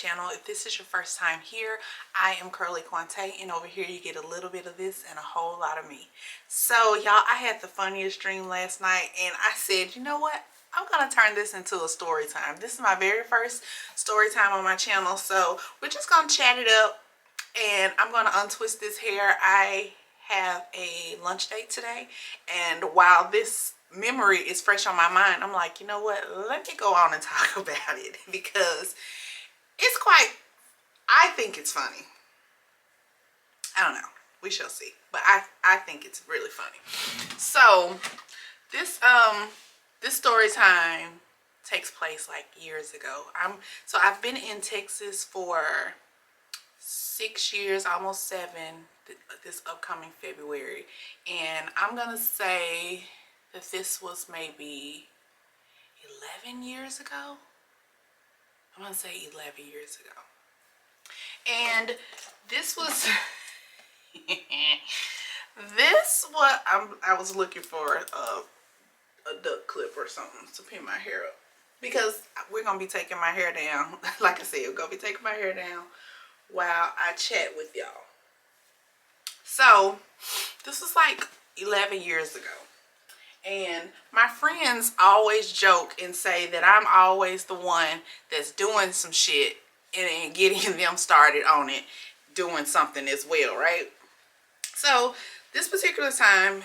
channel. If this is your first time here, I am Curly Quante, and over here you get a little bit of this and a whole lot of me. So y'all, I had the funniest dream last night, and I said, you know what? I'm gonna turn this into a story time. This is my very first story time on my channel, so we're just gonna chat it up, and I'm gonna untwist this hair. I have a lunch date today, and while this memory is fresh on my mind, I'm like, you know what, let me go on and talk about it, because it's quite, I think it's funny. I don't know, we shall see, but I think it's really funny. So this story time takes place like years ago. I've been in Texas for 6 years, almost 7, this upcoming February, and I'm gonna say that this was maybe 11 years ago. I'm gonna say 11 years ago, and this was this what I was looking for a duck clip or something to pin my hair up, because we're gonna be taking my hair down. Like I said, we're gonna be taking my hair down while I chat with y'all. So this was like 11 years ago, and my friends always joke and say that I'm always the one that's doing some shit and getting them started on it, doing something as well, right? So at this particular time,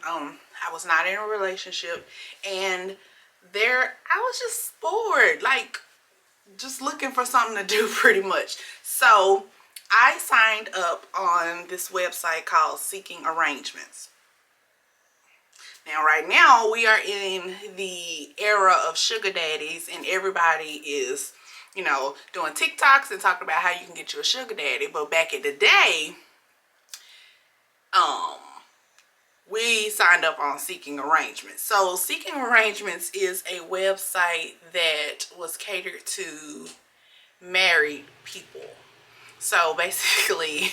I was not in a relationship, and I was just bored, like just looking for something to do pretty much. So I signed up on this website called Seeking Arrangements. Now, right now, we are in the era of sugar daddies, and everybody is, you know, doing TikToks and talking about how you can get you a sugar daddy. But back in the day, we signed up on Seeking Arrangements. So Seeking Arrangements is a website that was catered to married people. So basically,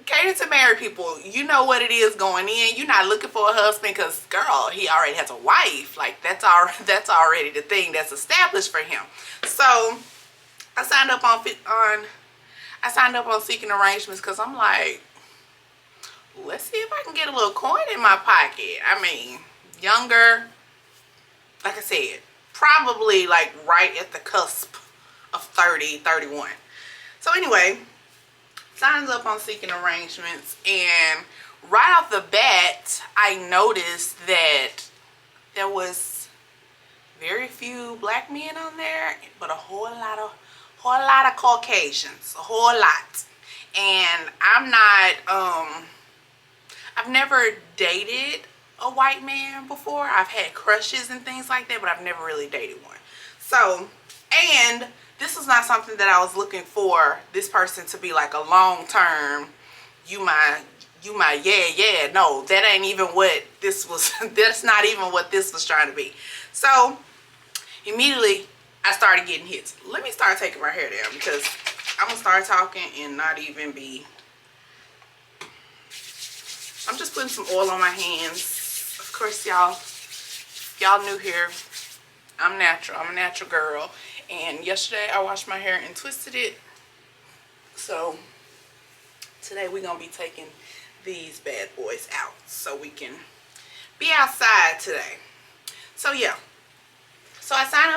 catered to married people. You know what it is going in. You're not looking for a husband because, girl, he already has a wife. Like, that's already the thing that's established for him. So I signed up on Seeking Arrangements because I'm like, let's see if I can get a little coin in my pocket. I mean, younger, like I said, probably like right at the cusp of 30, 31. So anyway, signs up on Seeking Arrangements, and right off the bat, I noticed that there was very few black men on there, but a whole lot of Caucasians, a whole lot. And I've never dated a white man before. I've had crushes and things like that, but I've never really dated one. So, and this is not something that I was looking for this person to be like a long-term, you my yeah. No, that ain't even what this was. That's not even what this was trying to be. So immediately I started getting hits. Let me start taking my hair down, because I'm gonna start talking and not even be. I'm just putting some oil on my hands. Of course, y'all new here, I'm natural. I'm a natural girl. And yesterday I washed my hair and twisted it. So today we're gonna be taking these bad boys out so we can be outside today. So yeah. So I sign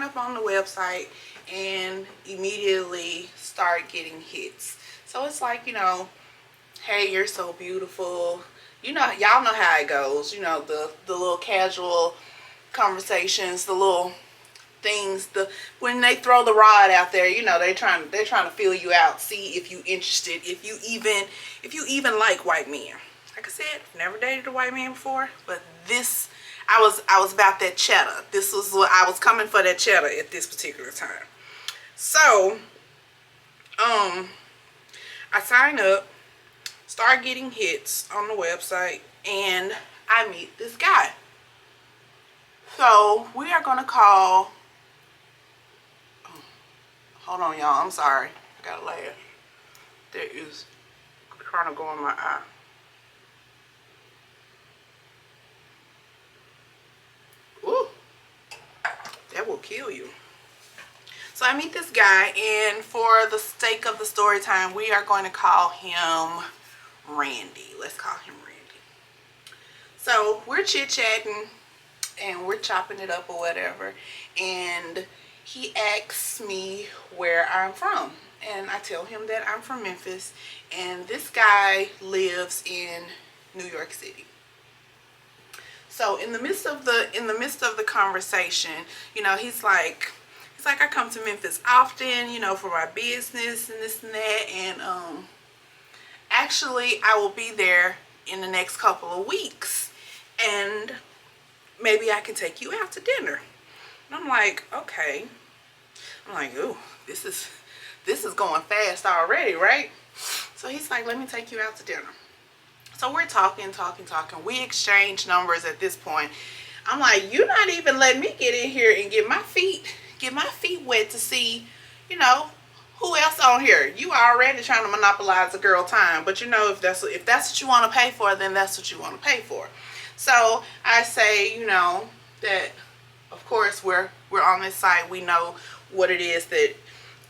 up on the website and immediately start getting hits. So it's like, you know, hey, you're so beautiful. You know, y'all know how it goes. You know, the little casual conversations, the little things, when they throw the rod out there, you know, they're trying to feel you out, see if you interested, if you even like white men. Like I said, I've never dated a white man before, but this, I was about that cheddar. This was what I was coming for, that cheddar at this particular time. So I sign up, start getting hits on the website, and I meet this guy. So we are gonna call, hold on y'all, I'm sorry, I got a laugh. That is trying to go in my eye. Ooh. kill you. So I meet this guy, and for the sake of the story time, we are going to call him Randy. Let's call him Randy. So we're chit-chatting and we're chopping it up or whatever, and he asks me where I'm from, and I tell him that I'm from Memphis, and this guy lives in New York City. So in the midst of the conversation, you know, he's like, I come to Memphis often, you know, for my business and this and that, and actually I will be there in the next couple of weeks, and maybe I can take you out to dinner. And I'm like, okay. I'm like, ooh, this is going fast already, right? So he's like, let me take you out to dinner. So we're talking. We exchange numbers at this point. I'm like, you're not even letting me get in here and get my feet wet to see, you know, who else on here. You already trying to monopolize the girl time, but you know, if that's what you want to pay for, then that's what you want to pay for. So I say, you know, that of course we're on this site. We know what it is that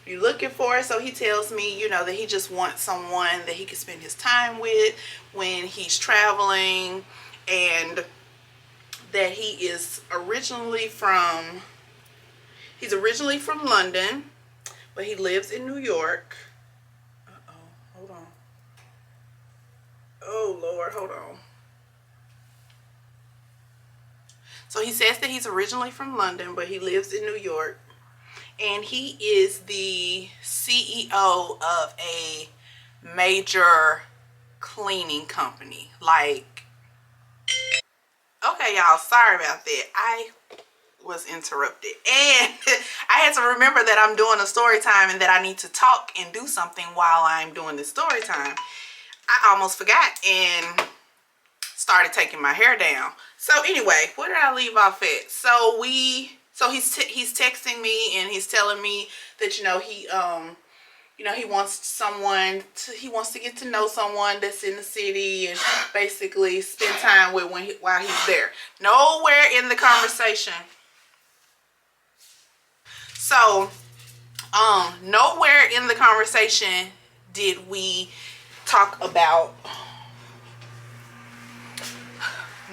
you're looking for. So he tells me, you know, that he just wants someone that he can spend his time with when he's traveling, and that he's originally from London, but he lives in New York. Hold on. Oh Lord, hold on. So he says that he's originally from London, but he lives in New York. And he is the CEO of a major cleaning company. Like, okay, y'all, sorry about that. I was interrupted. And I had to remember that I'm doing a story time and that I need to talk and do something while I'm doing this story time. I almost forgot and started taking my hair down. So anyway, where did I leave off at? So he's texting me and he's telling me that, you know, he wants to get to know someone that's in the city and basically spend time with while he's there. Nowhere in the conversation. So, nowhere in the conversation did we talk about.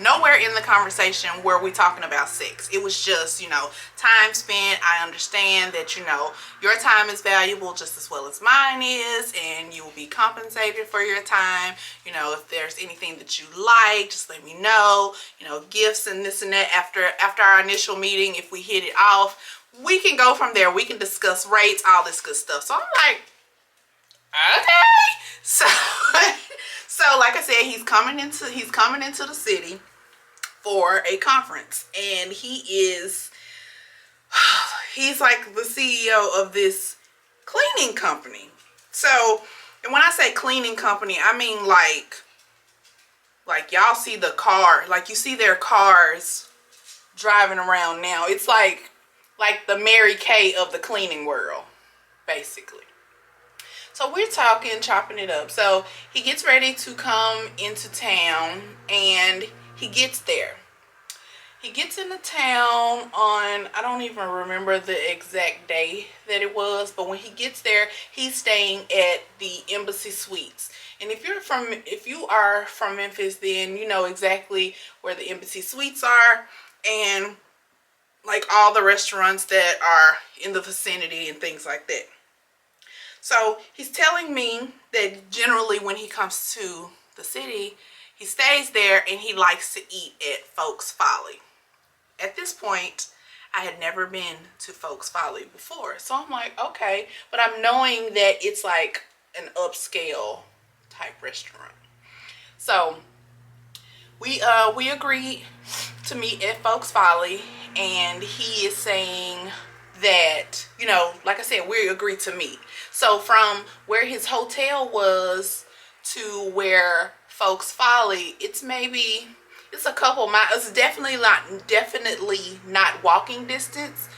Nowhere in the conversation were we talking about sex. It was just, you know, time spent. I understand that, you know, your time is valuable just as well as mine is, and you will be compensated for your time. You know, if there's anything that you like, just let me know. You know, gifts and this and that. After our initial meeting, if we hit it off, we can go from there. We can discuss rates, all this good stuff. So I'm like, okay. So like I said, he's coming into the city for a conference, and he's like the CEO of this cleaning company. So, and when I say cleaning company, I mean like y'all see the car, like you see their cars driving around now. It's like the Mary Kay of the cleaning world, basically. So we're talking, chopping it up. So he gets ready to come into town, and he gets there. He gets into town on, I don't even remember the exact day that it was, but when he gets there, he's staying at the Embassy Suites. And if you are from Memphis, then you know exactly where the Embassy Suites are, and like all the restaurants that are in the vicinity and things like that. So he's telling me that generally when he comes to the city, he stays there and he likes to eat at Folks Folly. At this point, I had never been to Folks Folly before. So I'm like, okay. But I'm knowing that it's like an upscale type restaurant. So we agreed to meet at Folks Folly, and he is saying that, you know, like I said, we agreed to meet. So from where his hotel was to where Folks Folly, it's a couple miles. It's definitely not walking distance.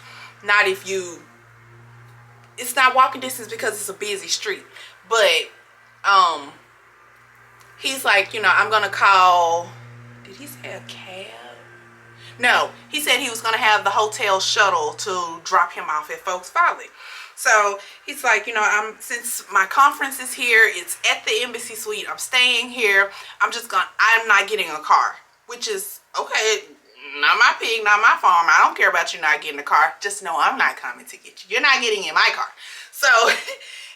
It's not walking distance because it's a busy street. But he's like, you know, I'm gonna call. Did he say a cab? No, he said he was going to have the hotel shuttle to drop him off at Folks Folly. So he's like, you know, since my conference is here, it's at the Embassy Suite, I'm staying here, I'm not getting a car, which is okay. Not my pig, not my farm. I don't care about you not getting a car. Just know I'm not coming to get you. You're not getting in my car. So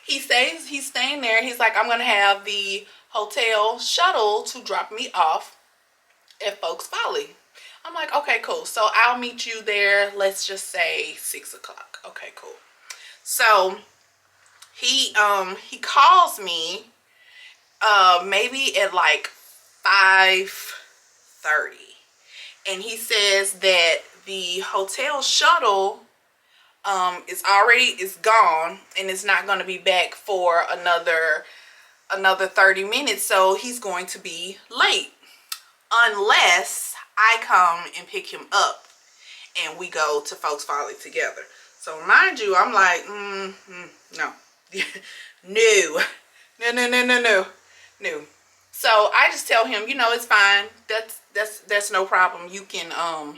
he's staying there. He's like, I'm going to have the hotel shuttle to drop me off at Folks Folly. I'm like, okay, cool. So I'll meet you there. Let's just say 6 o'clock. Okay, cool. So he calls me maybe at like 5:30. And he says that the hotel shuttle is gone and it's not going to be back for another 30 minutes. So he's going to be late unless I come and pick him up and we go to Folks Folly together. So mind you, I'm like, no, no. So I just tell him, you know, it's fine. That's no problem. You can I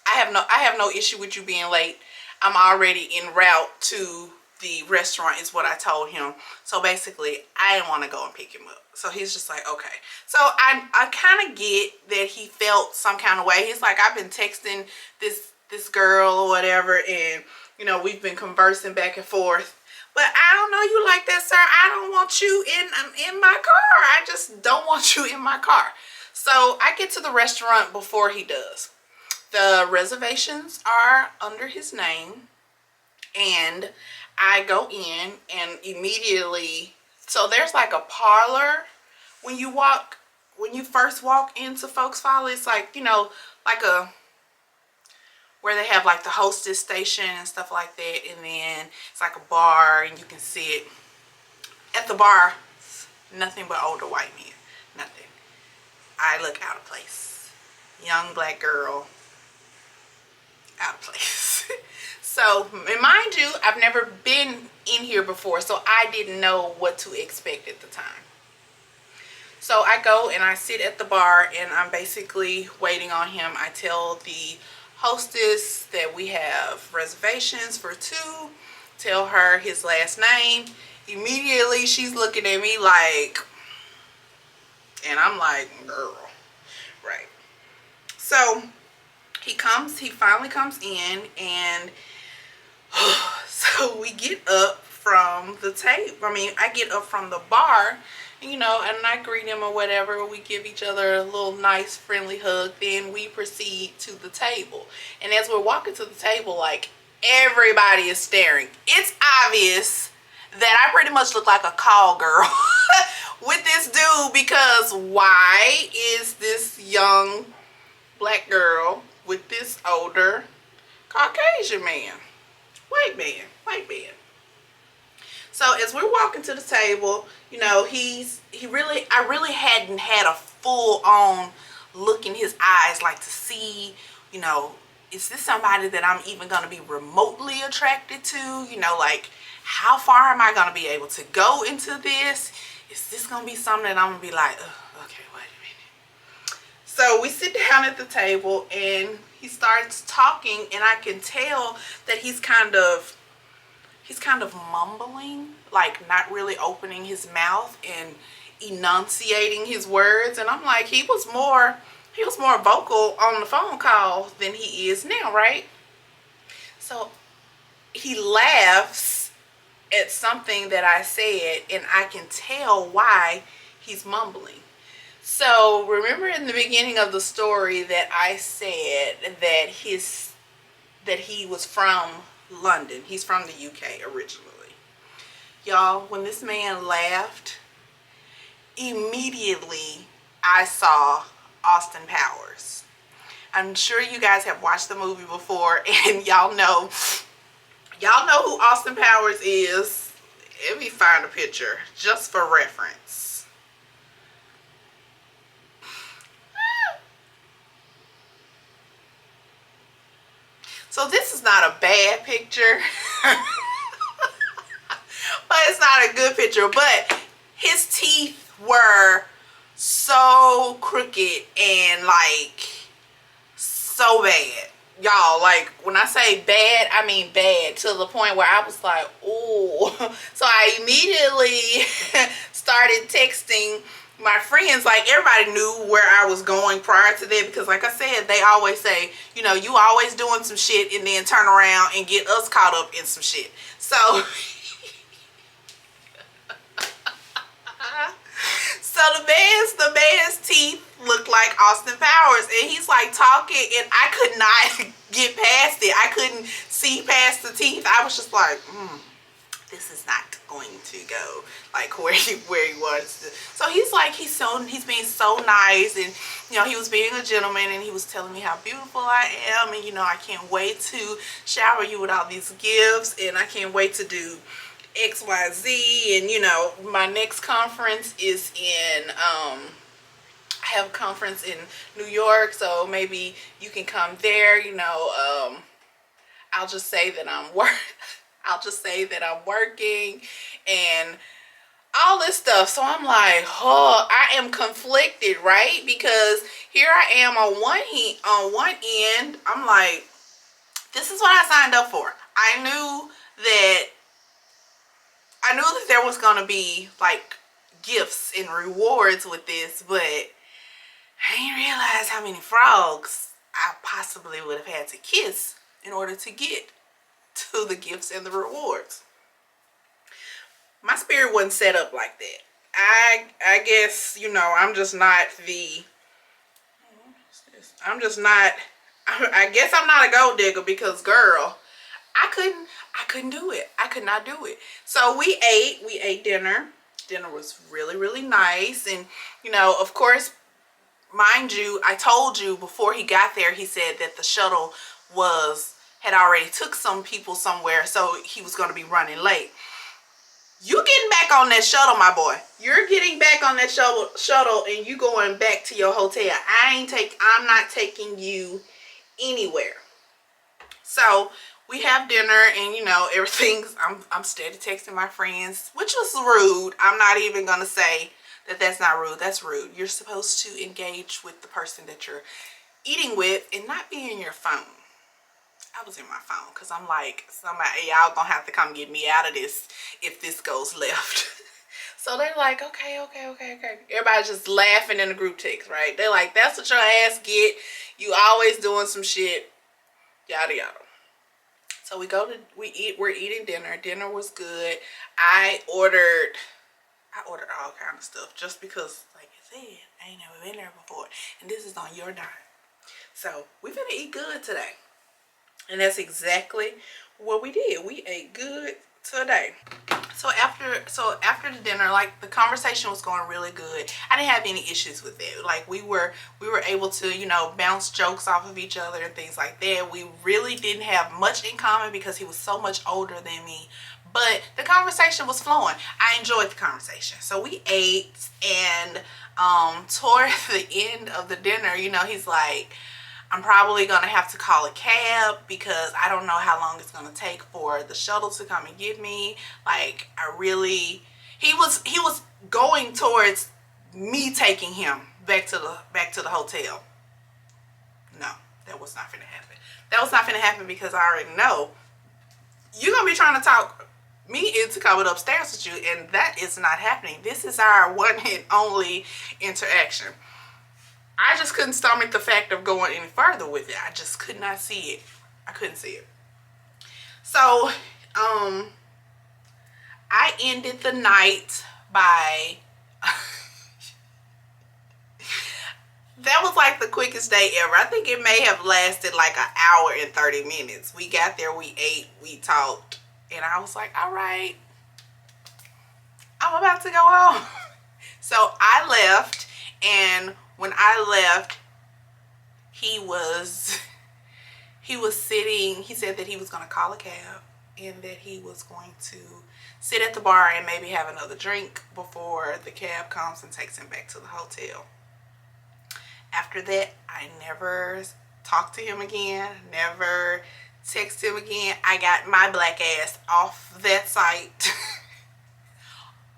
have no issue with you being late. I'm already en route to the restaurant is what I told him. So basically, I didn't want to go and pick him up. So he's just like, okay. So I kind of get that he felt some kind of way. He's like, I've been texting this girl or whatever, and you know, we've been conversing back and forth. But I don't know you like that, sir. I don't want you in my car. I just don't want you in my car. So I get to the restaurant before he does. The reservations are under his name, and I go in and immediately, so there's like a parlor when you first walk into Folks Folly. It's like, you know, like where they have like the hostess station and stuff like that, and then it's like a bar and you can sit at the bar. Nothing but older white men. Nothing. I look out of place. Young black girl, out of place. So, and mind you, I've never been in here before, so I didn't know what to expect at the time. So I go and I sit at the bar and I'm basically waiting on him. I tell the hostess that we have reservations for 2. Tell her his last name. Immediately she's looking at me like, and I'm like, girl, right. So he finally comes in, and so we get up from the table. I get up from the bar, you know, and I greet him or whatever. We give each other a little nice friendly hug. Then we proceed to the table. And as we're walking to the table, like, everybody is staring. It's obvious that I pretty much look like a call girl with this dude, because why is this young black girl with this older Caucasian man, white man. So as we're walking to the table, you know, I really hadn't had a full on look in his eyes, like to see, you know, is this somebody that I'm even going to be remotely attracted to? You know, like, how far am I going to be able to go into this? Is this going to be something that I'm going to be like, okay, wait a minute. So we sit down at the table and he starts talking, and I can tell that he's kind of mumbling, like not really opening his mouth and enunciating his words. And I'm like, he was more vocal on the phone call than he is now, right? So he laughs at something that I said, and I can tell why he's mumbling. So remember in the beginning of the story that I said that he was from London. He's from the UK originally. Y'all, when this man laughed, immediately I saw Austin Powers. I'm sure you guys have watched the movie before, and y'all know who Austin Powers is. Let me find a picture just for reference. So this is not a bad picture, but it's not a good picture. But his teeth were so crooked and like so bad. Y'all, like, when I say bad, I mean bad, to the point where I was like, ooh. So I immediately started texting my friends. Like, everybody knew where I was going prior to that, because like I said, they always say, you know, you always doing some shit and then turn around and get us caught up in some shit. So so the man's teeth looked like Austin Powers, and he's like talking, and I could not get past it. I couldn't see past the teeth. I was just like, this is not going to go like where he wants to. So he's like, he's being so nice, and you know, he was being a gentleman, and he was telling me how beautiful I am, and you know, I can't wait to shower you with all these gifts, and I can't wait to do XYZ. And you know, my next conference is in I have a conference in New York, so maybe you can come there. You know, I'll just say that I'll just say that I'm working and all this stuff. So I'm like, oh, I am conflicted, right? Because here I am on one end, I'm like, this is what I signed up for. I knew that there was gonna be like gifts and rewards with this, but I didn't realize how many frogs I possibly would have had to kiss in order to get to the gifts and the rewards. My spirit wasn't set up like that. I guess, you know, I guess I'm not a gold digger, because girl, I couldn't do it. I could not do it. So we ate dinner. Dinner was really, really nice. And you know, of course, mind you, I told you before he got there, he said that the shuttle had already took some people somewhere, so he was going to be running late. You getting back on that shuttle, my boy. You're getting back on that shuttle, and you going back to your hotel. I'm not taking you anywhere. So we have dinner, and you know, I'm steady texting my friends, which was rude. I'm not even going to say that that's not rude. That's rude. You're supposed to engage with the person that you're eating with and not be in your phone. I was in my phone because I'm like, y'all gonna have to come get me out of this if this goes left. So they're like, okay. Everybody's just laughing in the group text, right? They're like, that's what your ass get. You always doing some shit. Yada yada. So we're eating dinner. Dinner was good. I ordered all kind of stuff just because, like I said, I ain't never been there before. And this is on your dime. So we're gonna eat good today. And that's exactly what we did. We ate good today. So after the dinner, like, the conversation was going really good. I didn't have any issues with it. Like, we were able to, you know, bounce jokes off of each other and things like that. We really didn't have much in common because he was so much older than me. But the conversation was flowing. I enjoyed the conversation. So we ate, and toward the end of the dinner, you know, he's like, I'm probably gonna have to call a cab because I don't know how long it's gonna take for the shuttle to come and get me. Like, he was going towards me taking him back to the hotel. No, that was not gonna happen. That was not gonna happen because I already know you're gonna be trying to talk me into coming upstairs with you, and that is not happening. This is our one and only interaction. I just couldn't stomach the fact of going any further with it. I just could not see it. I couldn't see it. So, I ended the night by... That was like the quickest day ever. I think it may have lasted like an hour and 30 minutes. We got there, we ate, we talked, and I was like, all right, I'm about to go home. So I left, and when I left, he was sitting. He said that he was going to call a cab and that he was going to sit at the bar and maybe have another drink before the cab comes and takes him back to the hotel. After that, I never talked to him again, never texted him again. I got my black ass off that site.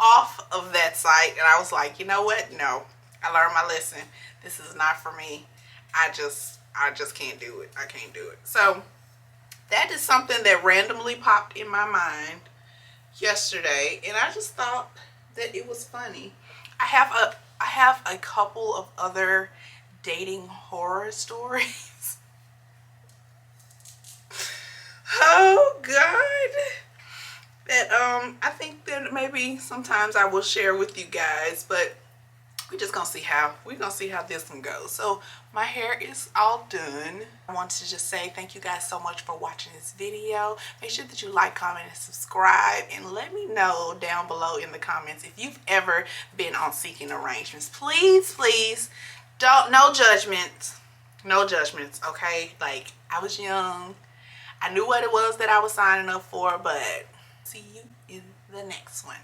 Off of that site, and I was like, you know what? No, I learned my lesson. This is not for me. I just can't do it. I can't do it. So that is something that randomly popped in my mind yesterday, and I just thought that it was funny. I have a couple of other dating horror stories. Oh God. That I think that maybe sometimes I will share with you guys, but we're just gonna see how this one goes. So my hair is all done. I want to just say thank you guys so much for watching this video. Make sure that you like, comment, and subscribe, and let me know down below in the comments if you've ever been on Seeking Arrangements. Please don't, no judgments, okay? Like, I was young, I knew what it was that I was signing up for, but see you in the next one.